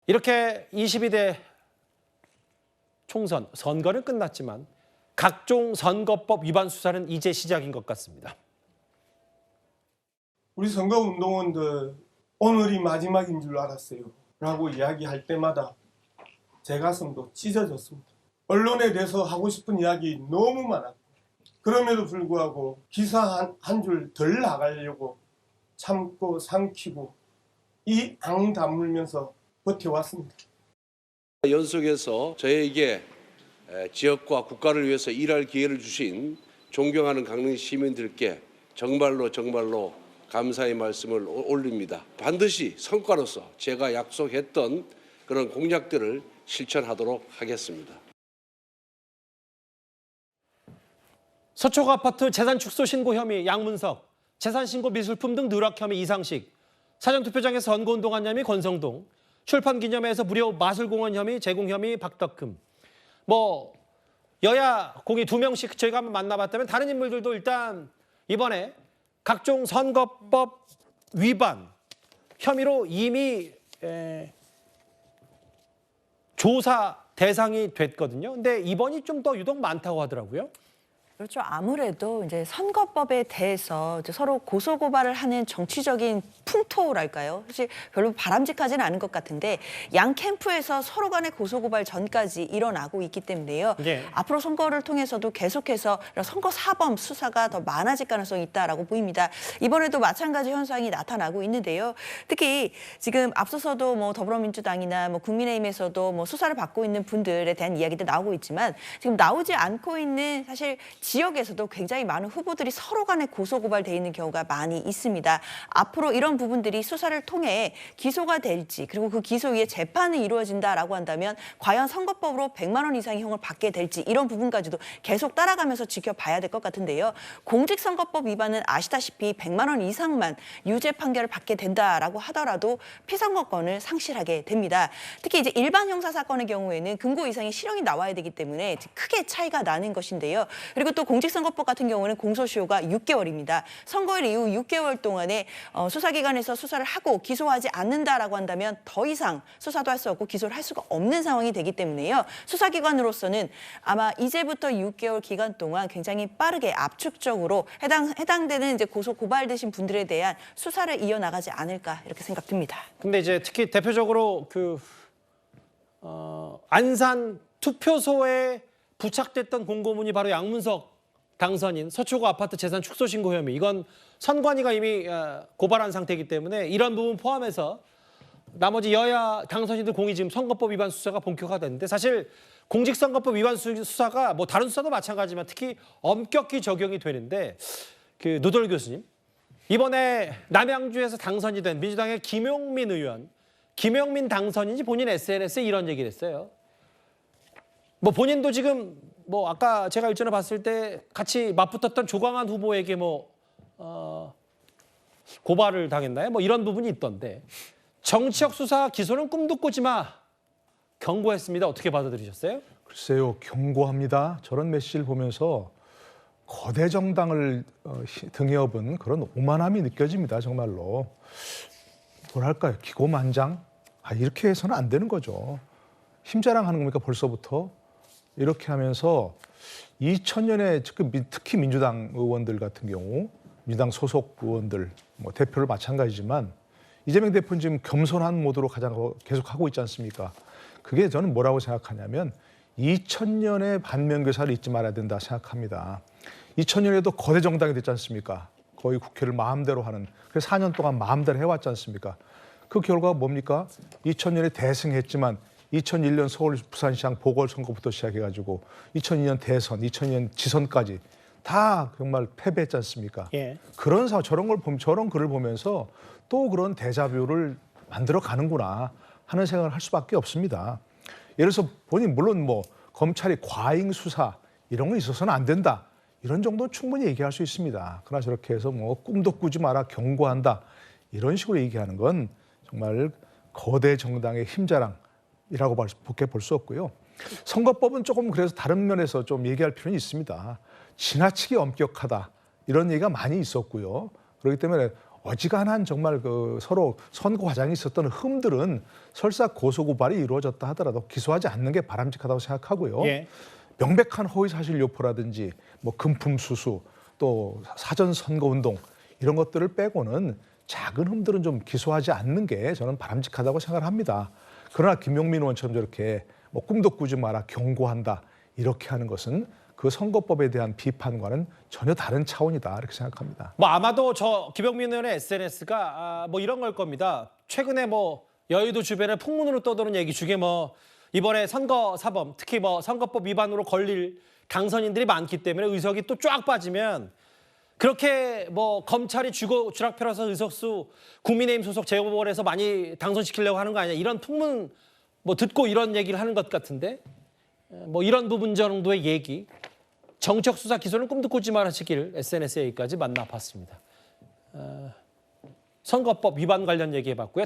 이렇게 22대 총선, 선거는 끝났지만 각종 선거법 위반 수사는 이제 시작인 것 같습니다. 우리 선거운동원들 오늘이 마지막인 줄 알았어요 라고 이야기할 때마다 제 가슴도 찢어졌습니다. 언론에 대해서 하고 싶은 이야기 너무 많았고, 그럼에도 불구하고 기사 한 줄 덜 나가려고 참고 삼키고 이 앙 다물면서 버텨왔습니다. 연속해서 저에게 지역과 국가를 위해서 일할 기회를 주신 존경하는 강릉 시민들께 정말로 감사의 말씀을 올립니다. 반드시 성과로서 제가 약속했던 그런 공약들을 실천하도록 하겠습니다. 서초구 아파트 재산축소 신고 혐의 양문석, 재산신고 미술품 등 누락 혐의 이상식, 사전투표장에서 선거운동한 혐의 권성동, 출판기념회에서 무료 마술공원 혐의 제공 혐의 박덕흠. 여야 공이 2명씩 저희가 한번 만나봤다면 다른 인물들도 일단 이번에 각종 선거법 위반 혐의로 이미 조사 대상이 됐거든요. 근데 이번이 좀 더 유독 많다고 하더라고요. 그렇죠. 아무래도 이제 선거법에 대해서 이제 서로 고소고발을 하는 정치적인 풍토랄까요? 사실 별로 바람직하지는 않은 것 같은데 양 캠프에서 서로 간의 고소고발 전까지 일어나고 있기 때문에요. 네. 앞으로 선거를 통해서도 계속해서 이런 선거 사범 수사가 더 많아질 가능성이 있다라고 보입니다. 이번에도 마찬가지 현상이 나타나고 있는데요. 특히 지금 앞서서도 더불어민주당이나 국민의힘에서도 수사를 받고 있는 분들에 대한 이야기도 나오고 있지만 지금 나오지 않고 있는 사실 지역에서도 굉장히 많은 후보들이 서로 간에 고소고발돼 있는 경우가 많이 있습니다. 앞으로 이런 부분들이 수사를 통해 기소가 될지, 그리고 그 기소 위에 재판이 이루어진다라고 한다면 과연 선거법으로 100만 원 이상의 형을 받게 될지, 이런 부분까지도 계속 따라가면서 지켜봐야 될 것 같은데요. 공직선거법 위반은 아시다시피 100만 원 이상만 유죄 판결을 받게 된다라고 하더라도 피선거권을 상실하게 됩니다. 특히 이제 일반 형사 사건의 경우에는 금고 이상의 실형이 나와야 되기 때문에 크게 차이가 나는 것인데요. 그리고 또 공직선거법 같은 경우는 공소시효가 6개월입니다. 선거일 이후 6개월 동안에 수사기관에서 수사를 하고 기소하지 않는다라고 한다면 더 이상 수사도 할 수 없고 기소를 할 수가 없는 상황이 되기 때문에요. 수사기관으로서는 아마 이제부터 6개월 기간 동안 굉장히 빠르게 압축적으로 해당되는 이제 고소 고발되신 분들에 대한 수사를 이어나가지 않을까 이렇게 생각됩니다. 근데 이제 특히 대표적으로 안산 투표소에 부착됐던 공고문이 바로 양문석 당선인 서초구 아파트 재산 축소 신고 혐의. 이건 선관위가 이미 고발한 상태이기 때문에 이런 부분 포함해서 나머지 여야 당선인들 공이 지금 선거법 위반 수사가 본격화됐는데, 사실 공직선거법 위반 수사가 다른 수사도 마찬가지지만 특히 엄격히 적용이 되는데, 누돌 교수님, 이번에 남양주에서 당선이 된 민주당의 김용민 의원, 김용민 당선인이 본인 SNS에 이런 얘기를 했어요. 본인도 지금 아까 제가 일전에 봤을 때 같이 맞붙었던 조광한 후보에게 고발을 당했나요? 이런 부분이 있던데, 정치적 수사 기소는 꿈도 꾸지 마 경고했습니다. 어떻게 받아들이셨어요? 글쎄요, 경고합니다. 저런 메시지를 보면서 거대 정당을 등에 업은 그런 오만함이 느껴집니다. 정말로. 뭐랄까요, 기고만장? 이렇게 해서는 안 되는 거죠. 힘자랑하는 겁니까, 벌써부터? 이렇게 하면서 2000년에 특히 민주당 의원들 같은 경우, 민주당 소속 의원들, 대표를 마찬가지지만 이재명 대표는 지금 겸손한 모드로 계속하고 있지 않습니까? 그게 저는 뭐라고 생각하냐면 2000년의 반면교사를 잊지 말아야 된다 생각합니다. 2000년에도 거대 정당이 됐지 않습니까? 거의 국회를 마음대로 하는, 그래서 4년 동안 마음대로 해왔지 않습니까? 그 결과가 뭡니까? 2000년에 대승했지만 2001년 서울 부산시장 보궐선거부터 시작해가지고 2002년 대선, 2002년 지선까지 다 정말 패배했지 않습니까? 예. 저런 글을 보면서 또 그런 데자뷰를 만들어 가는구나 하는 생각을 할 수밖에 없습니다. 예를 들어서 본인 물론 검찰이 과잉 수사 이런 거 있어서는 안 된다, 이런 정도는 충분히 얘기할 수 있습니다. 그러나 저렇게 해서 꿈도 꾸지 마라, 경고한다, 이런 식으로 얘기하는 건 정말 거대 정당의 힘자랑이라고 밖에 볼 수 없고요. 선거법은 조금 그래서 다른 면에서 좀 얘기할 필요는 있습니다. 지나치게 엄격하다, 이런 얘기가 많이 있었고요. 그렇기 때문에 어지간한 정말 그 서로 선거 과정에 있었던 흠들은 설사 고소 고발이 이루어졌다 하더라도 기소하지 않는 게 바람직하다고 생각하고요. 예. 명백한 허위 사실 유포라든지 뭐 금품 수수 또 사전 선거 운동 이런 것들을 빼고는 작은 흠들은 좀 기소하지 않는 게 저는 바람직하다고 생각을 합니다. 그러나 김용민 의원처럼 저렇게 뭐 꿈도 꾸지 마라 경고한다 이렇게 하는 것은 그 선거법에 대한 비판과는 전혀 다른 차원이다 이렇게 생각합니다. 뭐 아마도 저 김용민 의원의 SNS가 뭐 이런 걸 겁니다. 최근에 뭐 여의도 주변에 풍문으로 떠도는 얘기 중에 뭐 이번에 선거 사범 특히 뭐 선거법 위반으로 걸릴 당선인들이 많기 때문에 의석이 또 쫙 빠지면 그렇게 뭐 검찰이 주락 펴라서 의석수 국민의힘 소속 재보궐에서 많이 당선시키려고 하는 거 아니냐 이런 풍문 뭐 듣고 이런 얘기를 하는 것 같은데 뭐 이런 부분 정도의 얘기 정책 수사 기소는 꿈도 꾸지 말으시길 SNS 얘기까지 만나봤습니다. 선거법 위반 관련 얘기해봤고요.